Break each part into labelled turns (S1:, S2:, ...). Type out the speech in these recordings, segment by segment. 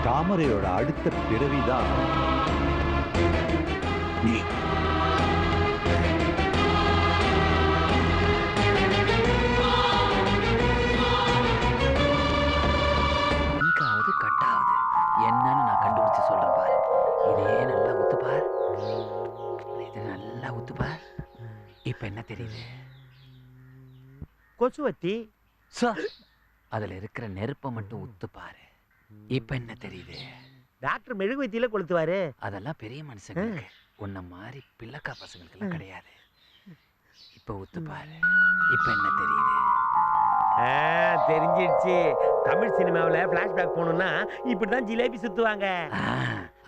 S1: தாமரையோட அடுத்த பிறவிதான் நீ.
S2: கட்டாவது என்னன்னு நான் கண்டுபிடிச்சு சொல்றேன் பாரு. இதே நல்லா ஊத்துப்பார், இது நல்லா ஊத்துப்பார். இப்ப என்ன தெரியுது?
S3: கொசுவத்தி.
S2: அதுல இருக்கிற நெருப்பை மட்டும் ஊத்து பாரு. இப்ப என்ன தெரியுது?
S3: டாக்டர் மெழுகுவத்தியில கொளுத்துவாரு.
S2: அதெல்லாம் பெரிய மனுஷங்களுக்கு, உன்ன மாதிரி பிள்ளக்கா பசங்களுக்கு எல்லாம் கிடையாது. இப்ப ஊத்து பாரு. இப்ப என்ன தெரியுது?
S3: தெரிஞ்சிடுச்சு. தமிழ் சினிமாவில் பிளாஷ்பேக் போகணும்னா இப்படிதான் ஜிலேபி சுத்துவாங்க.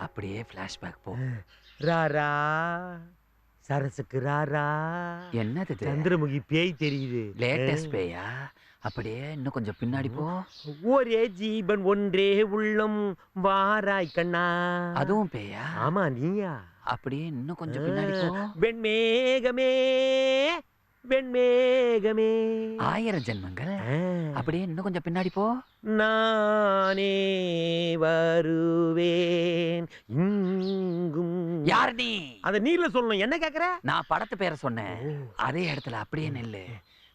S2: அப்படியே பிளாஷ்பேக் போ.
S3: ராரா சரசுக்கு ராரா.
S2: என்னது?
S3: சந்திரமுகி பேய் தெரியுது.
S2: லேட்டஸ்ட் பேயா? அப்படியே இன்னும் கொஞ்சம் பின்னாடி போ.
S3: ஒரே ஜீவன் ஒன்றே உள்ளம் வாராய் கண்ணா.
S2: அதுவும் பேயா?
S3: ஆமா, நீயா?
S2: அப்படியே இன்னும் கொஞ்சம் பின்னாடி போ.
S3: வெண்மேகமே வெண்மேகமே.
S2: 1000 ஜென்மங்கள். அப்படியே இன்னும் கொஞ்சம் பின்னாடி போ.
S3: நானே வருவேன் இங்கும்.
S2: யார் நீ?
S3: அத நீல சொல்லணும். என்ன கேக்குற?
S2: நான் படத்து பேரை சொன்னேன். அதே இடத்துல அப்படியே நெல்லு.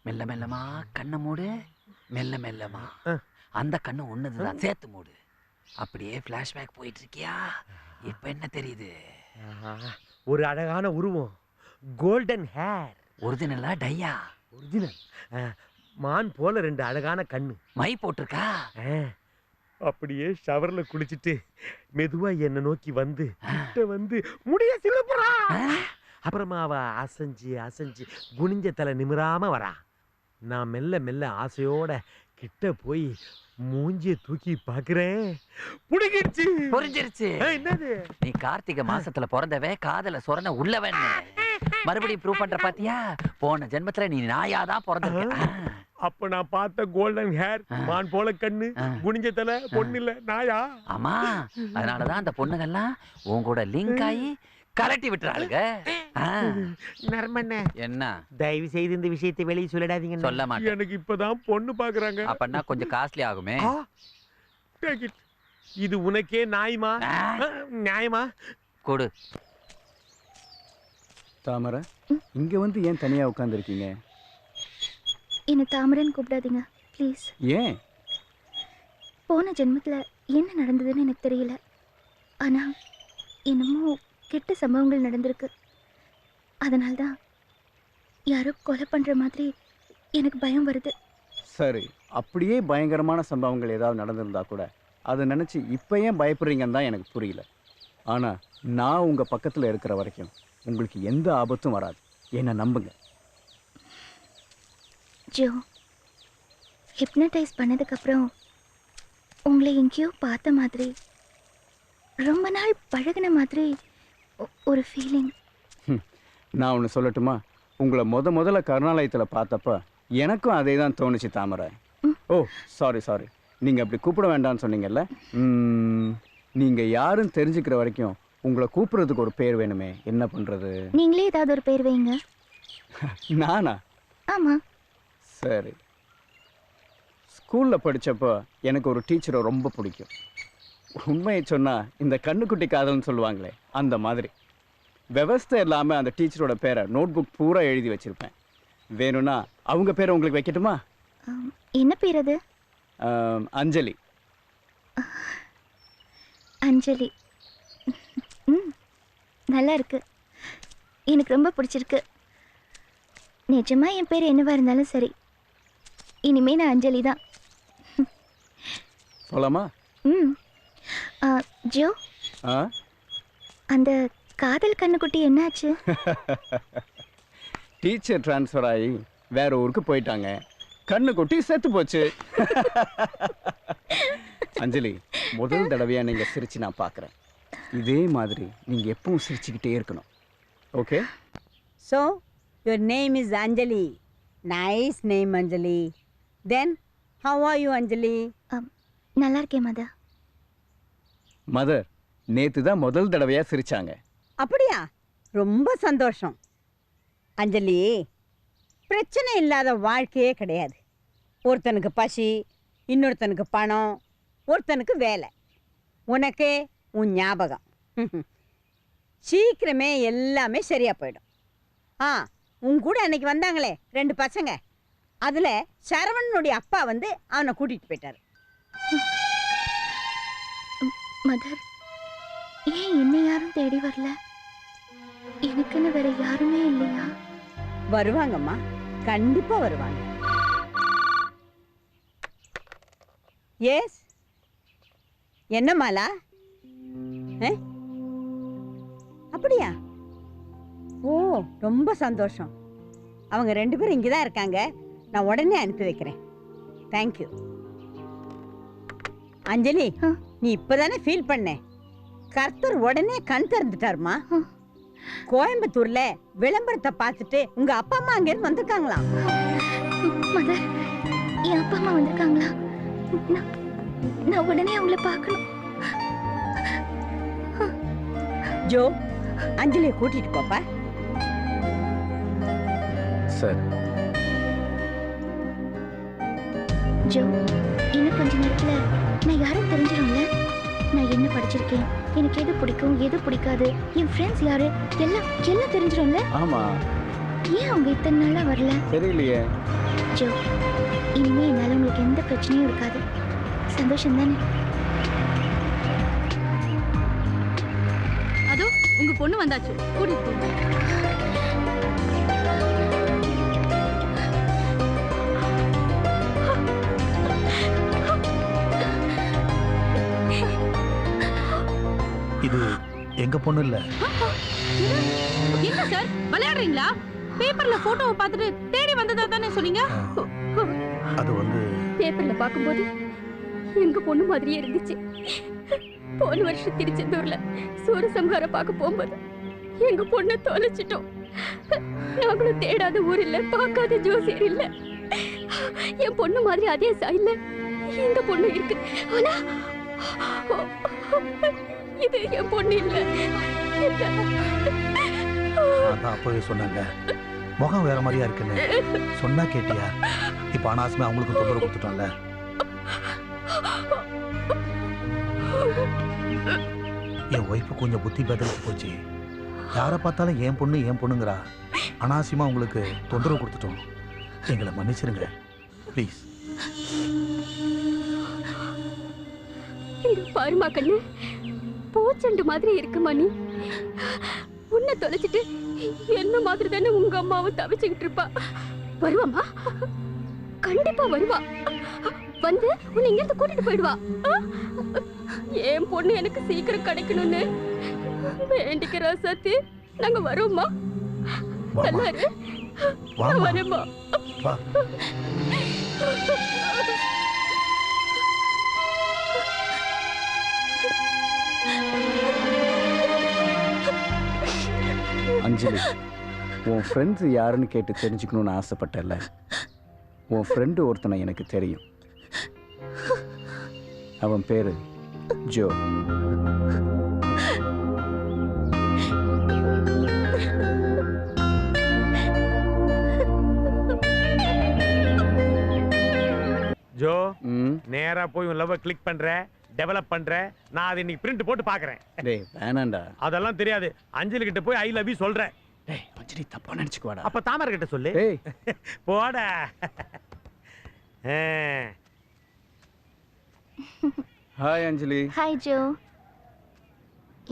S2: மெல்ல மெல்லமா கண்ணை மூடு. மெல்ல மெல்லமா அந்த கண்ணு ஒண்ணுதான், சேர்த்து மூடு. அப்படியே பிளாஷ்பேக் போயிட்டு இருக்கியா? இப்ப என்ன தெரியுது?
S3: ஒரு அழகான உருவம், கோல்டன் ஹேர்.
S2: ஒரிஜினலா டையா?
S3: ஒரிஜினல். மான் போல 2 அழகான கண்ணு.
S2: மை போட்டிருக்கா?
S3: அப்படியே ஷவர்ல குளிச்சுட்டு மெதுவா என்ன நோக்கி வந்து கிட்ட வந்து முடிய சிலுப்புறா. அப்புறமா அவ அசைஞ்சு அசைஞ்சு குனிஞ்ச தலை நிமிராம வரா. நான் மெல்ல மெல்ல ஆசையோட கிட்ட போய் மூஞ்சிய தூக்கி பாக்குறேன். புடிக்கிடுச்சு.
S2: புரிஞ்சிருச்சு.
S3: என்னது?
S2: நீ கார்த்திகை மாசத்துல பிறந்தவே காதல சொரண உள்ளவன். மறுபடியும் ப்ரூவ் பண்ற பாத்தியா? போன ஜென்மத்துல நீ நாயாதான் பிறந்திருக்க.
S3: அப்ப நான் பார்த்த கோல்டன் ஹேர், மான் போல கண்ணு, குனிஞ்ச தலை பொண்ணு இல்ல நாயா?
S2: ஆமா, அதனாலதான் அந்த பொண்ணுங்கெல்லாம் உன் கூட லிங்க் ஆகி கலட்டி விட்டுறாளுங்க.
S3: நர்மண்ண,
S2: என்ன
S3: தயவு செய்து இந்த விஷயத்தை வெளியே சொல்லிடாதீங்க.
S2: சொல்ல மாட்டேன்.
S3: எனக்கு இப்பதான் பொண்ணு பாக்குறாங்க.
S2: அப்பன்னா கொஞ்சம் காஸ்ட்லி ஆகுமே.
S3: இது உனக்கே நாய்மா? நியாயமா?
S2: கொடு.
S4: தாமரை, இங்க வந்து ஏன் தனியா உட்கார்ந்துருக்கீங்க?
S5: என்ன தாமரைன்னு கூப்பிடாதீங்க ப்ளீஸ்.
S4: ஏன்?
S5: போன ஜென்மத்துல என்ன நடந்ததுன்னு எனக்கு தெரியல. ஆனா என்னமோ கெட்ட சம்பவங்கள் நடந்திருக்கு. அதனால்தான் யாரோ கொலை பண்ற மாதிரி எனக்கு பயம் வருது.
S4: சரி, அப்படியே பயங்கரமான சம்பவங்கள் ஏதாவது நடந்திருந்தா கூட அதை நினைச்சு இப்ப ஏன் பயப்படுறீங்கன்னு தான் எனக்கு புரியல. ஆனா நான் உங்க பக்கத்துல இருக்கிற வரைக்கும் உங்களுக்கு எந்த ஆபத்தும் வராது. என்ன நம்புங்க.
S5: ஜோ, ஹிப்னடைஸ் பண்ணதுக்கப்புறம் உங்களை எங்கேயோ பார்த்த மாதிரி, ரொம்ப நாள் பழகின மாதிரி ஒரு ஃபீலிங்.
S4: நான் ஒன்று சொல்லட்டுமா? உங்களை முதல்ல கருணாலயத்தில் பார்த்தப்ப எனக்கும் அதே தான் தோணுச்சு தாமரை. ஓ சாரி, நீங்கள் அப்படி கூப்பிட வேண்டாம்னு சொன்னீங்கல்ல. நீங்கள் யாருன்னு தெரிஞ்சுக்கிற வரைக்கும் உங்களை கூப்பிட்றதுக்கு ஒரு பேர் வேணுமே, என்ன பண்ணுறது?
S5: நீங்களே ஏதாவது ஒரு பேர் வைங்க.
S4: நானா?
S5: ஆமாம்.
S4: சரி, ஸ்கூலில் படித்தப்போ எனக்கு ஒரு டீச்சரை ரொம்ப பிடிக்கும். உண்மையை சொன்னால் இந்த கண்ணுக்குட்டி காதல்னு சொல்லுவாங்களே, அந்த மாதிரி. விவஸ்தை இல்லாமல் அந்த டீச்சரோட பேரை நோட் புக் பூரா எழுதி வச்சுருப்பேன். வேணும்னா அவங்க பேரை உங்களுக்கு வைக்கட்டுமா?
S5: என்ன பேர் அது?
S4: அஞ்சலி.
S5: அஞ்சலி. நல்லா இருக்கு, எனக்கு ரொம்ப பிடிச்சிருக்கு. நிஜமா என் பேர் என்னவா இருந்தாலும் சரி, இனிமே நான் அஞ்சலி தான்.
S4: சொல்லலாமா?
S5: ஜோ, அந்த காதல் கண்ணுக்குட்டி என்னாச்சு?
S4: டீச்சர் ட்ரான்ஸ்ஃபர் ஆகி வேற ஊருக்கு போயிட்டாங்க. கண்ணுக்குட்டி செத்து போச்சு. அஞ்சலி, முதல் தடவையா நீங்க சிரிச்சு நான் பார்க்குறேன். இதே மாதிரி நீங்க எப்பவும் சிரிச்சுக்கிட்டே இருக்கணும். Okay?
S6: So, your name is Anjali. Nice name, Anjali. Then, how are you, Anjali?
S5: நல்லா இருக்கேன் மதர்.
S4: மதர், நேத்து தான் முதல் தடவையா சிரிச்சாங்க.
S6: அப்படியா? ரொம்ப சந்தோஷம். அஞ்சலி, பிரச்சனை இல்லாத வாழ்க்கையே கிடையாது. ஒருத்தனுக்கு பசி, இன்னொருத்தனுக்கு பணம், ஒருத்தனுக்கு வேலை. உனக்கு உன் ஞாபகம் சீக்கிரமே எல்லாமே சரியா போயிடும். உன் கூட அன்னைக்கு வந்தாங்களே 2 பசங்க, அதுல சரவணனுடைய அப்பா வந்து அவனை கூட்டிட்டு போயிட்டாரு.
S5: மதர், ஏன் என்ன யாரும் தேடி வரல? எனக்குன்னு வேற யாருமே இல்லையா?
S6: வருவாங்கம்மா, கண்டிப்பா வருவாங்க. எஸ், என்ன மாலா? அப்படியா? ஓ, ரொம்ப சந்தோஷம். அவங்க 2 பேரும் இங்கே தான் இருக்காங்க. நான் உடனே அனுப்பி வைக்கிறேன். தேங்க்யூ. அஞ்சலி, நீ இப்பதானே ஃபீல் பண்ண. கர்த்தர் உடனே கண் திறந்துட்டாருமா. கோயம்புத்தூர்ல விளம்பரத்தை பார்த்துட்டு உங்க அப்பா அம்மா அங்கிருந்து வந்திருக்காங்களாம்.
S5: மதர், என் அப்பா அம்மா வந்திருக்காங்களா? நான் உடனே அவங்கள பார்க்கணும்.
S6: ஜோ, அஞ்சலியை கூட்டிட்டு போப்பா.
S4: சார்.
S5: ஜோ, இன்னும் கொஞ்ச நேரத்துல நான் யாரும் தெரிஞ்சிடும்ல. நான் என்ன படிச்சிருக்கேன், எனக்கு எது பிடிக்கும் எது பிடிக்காது, என் ஃப்ரெண்ட்ஸ் யாரு, எல்லாம் தெரிஞ்சிடும்ல.
S4: ஆமா.
S5: ஏன் அவங்க இத்தனை நாளா வரல?
S4: தெரியலையே.
S5: ஜோ, இனிமே என்னால உங்களுக்கு எந்த பிரச்சனையும் இருக்காது. சந்தோஷம் தானே?
S7: அதோ உங்க பொண்ணு வந்தாச்சு, கூட்டிட்டு போங்க.
S8: இது எங்க பொண்ணு இல்ல.
S7: என்ன சார் விளையாடுறீங்களா? பேப்பர்ல போட்டோவை பார்த்துட்டு தேடி வந்ததா தானே சொன்னீங்க?
S8: அது வந்து
S9: பேப்பர்ல பாக்கும்போது எங்க பொண்ணு மாதிரியே இருந்துச்சு. போன வருஷம் திருச்செந்தூர்ல சூரசம்ஹாரம் பார்க்க போகும்போது எங்க பொண்ணை தொலைச்சிட்டோம். நாங்களும் தேடாத ஊர் இல்ல, பார்க்காத ஜோசியர் இல்ல. என் பொண்ணு மாதிரி அதே சாயில இந்த பொண்ணு இருக்கு. ஆனா இது என் பொண்ணு இல்ல.
S8: அதான் அப்பவே சொன்னாங்க, முகம் வேற மாதிரியா இருக்குன்னு. சொன்னா கேட்டியா? இப்ப அனாவசியமா அவங்களுக்கு தொந்தரவு கொடுத்துட்டோம்ல. என் ஒய்ஃபு கொஞ்சம் புத்தி பதிலுக்கு போச்சு. யாரை பார்த்தாலும் என் பொண்ணுங்கிறா. அனாவசியமா உங்களுக்கு தொந்தரவு கொடுத்துட்டோம். எங்களை மன்னிச்சிருங்க ப்ளீஸ்.
S9: பாருமா கண்ணு, பூச்செண்டு மாதிரி இருக்கு மணி. உன்னை தொலைச்சிட்டு என்ன மாதிரி தானே உங்க அம்மாவும் தவிச்சுக்கிட்டு இருப்பா. வருவாமா? கண்டிப்பா வருவா. வந்து உன்னை இங்கிருந்து கூட்டிட்டு போயிடுவா. என் பொண்ணு எனக்கு சீக்கிரம் கிடைக்கணும்னு வேண்டிக்கிறா சத்தி. நாங்க வரோம்மா. நல்லா இரு. வரேம்மா.
S4: அஞ்சலி, உன் ஃப்ரெண்ட்ஸ் யாருன்னு கேட்டு தெரிஞ்சுக்கணும்னு ஆசைப்பட்டல. உன் ஃப்ரெண்டு ஒருத்தனை எனக்கு தெரியும். அவன் பேரு ஜோ.
S3: ஜோ, நேரா போய் உன் லவ் கிளிக் பண்ற, டெவலப் பண்ற. நான் அதை இன்னைக்கு பிரிண்ட் போட்டு பாக்குறேன்.
S4: டேய் வேணாண்டா.
S3: அதெல்லாம் தெரியாது. அஞ்சலி கிட்ட போய் ஐ லவ் யூ சொல்றேன்.
S4: டேய் அஞ்சலி தப்பா நினைச்சுக்குவாடா.
S3: அப்ப தாமரை கிட்ட சொல்லு.
S4: டேய்
S3: போடா.
S4: ஹாய் அஞ்சலி.
S5: ஹாய் ஜோ.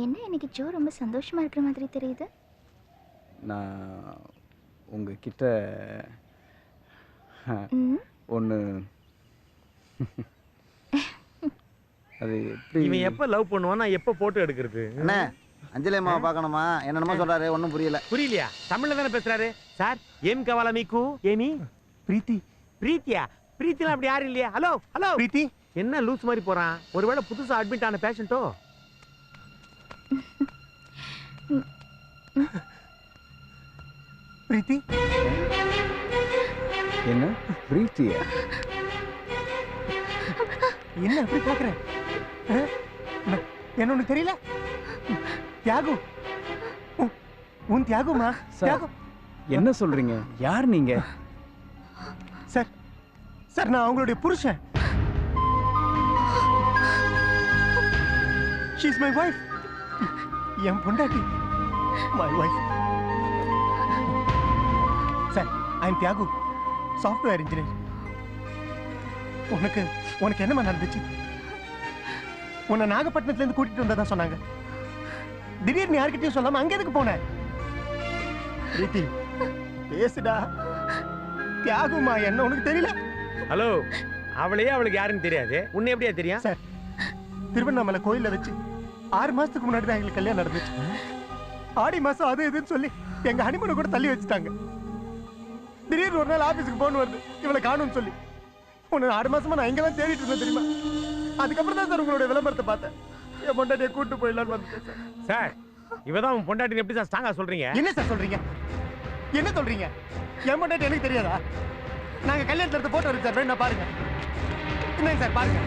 S5: என்ன இன்னைக்கு ஜோ ரொம்ப சந்தோஷமா இருக்கிற மாதிரி தெரியுது?
S4: நான் உங்ககிட்ட ஒன்று அது
S3: இவன் எப்ப லவ் பண்ணுவான், நான் எப்ப போட்டோ எடுக்கிறது?
S10: அண்ணே, அஞ்சலி அம்மாவை பார்க்கணுமா? என்னென்னமோ சொல்றாரு, ஒன்றும் புரியல.
S3: புரியலையா? தமிழ்ல தானே பேசுறாரு. சார் ஏம் கவாலா மீக்கு ஏமி பிரீத்தி. பிரீத்தியா? பிரீத்திலாம் அப்படி யாரும் இல்லையா? ஹலோ ஹலோ
S8: பிரீத்தி
S3: என்ன லூஸ் மாதிரி போறான்? ஒருவேளை புதுசா அட்மிட் ஆன பேஷண்டோ?
S8: பிரீத்தி
S4: என்ன பிரீத்தியா?
S8: என்ன அப்படி பாக்குறேன்? என்ன ஒண்ணு தெரியல. தியாகு, உன் தியாகுமா?
S4: சார் என்ன சொல்றீங்க? யார் நீங்க?
S8: சார் சார், நான் அவங்களுடைய புருஷன்.
S11: She is my wife. என் பொண்டாட்டி. My wife. Sir, I am Thiyagu, software engineer. உனக்கு என்னமா நடந்துச்சு? உன்னை நாகப்பட்டினத்துல இருந்து கூட்டிட்டு வந்ததா சொன்னாங்க. திடீர்னு யார்கிட்டயும் சொல்லாம அங்க எதுக்கு போன? பிரீத்தி, பேசுடா. தியாகுமா என்ன உனக்கு தெரியல?
S3: ஹலோ, அவளையே அவளுக்கு யாருன்னு தெரியாது, உன்னை எப்படியா தெரியும்?
S11: சார், திருவண்ணாமலை கோயில்ல வச்சு 6 மாசத்துக்கு முன்னாடி தான் எங்களுக்கு கல்யாணம் நடந்துச்சு. ஆடி மாசம் அது இதுன்னு சொல்லி எங்க ஹனிமூனை கூட தள்ளி வச்சுட்டாங்க. திடீர்னு ஒரு நாள் ஆபீஸுக்கு போன் வருது, இவளை காணும்னு சொல்லி. உன்னை 6 மாசமா நான் இங்க தான் தேடிட்டு இருந்தேன் தெரியுமா? அதுக்கப்புறம் தான் சார் உங்களுடைய விளம்பரத்தை பார்த்தேன். என் பொண்டாட்டியை கூட்டு போயிடலான்னு வந்துட்டேன் சார்.
S3: சார், இவதான் உன் பொண்டாட்டி எப்படி சார் ஸ்ட்ராங்கா சொல்றீங்க?
S11: என்ன சார் சொல்றீங்க? என்ன சொல்றீங்க? என் பொண்டாட்டி எனக்கு தெரியாதா? நாங்க கல்யாணத்துல எடுத்த போட்டோ இருக்கு சார், வேணா பாருங்க. என்னங்க சார் பாருங்க.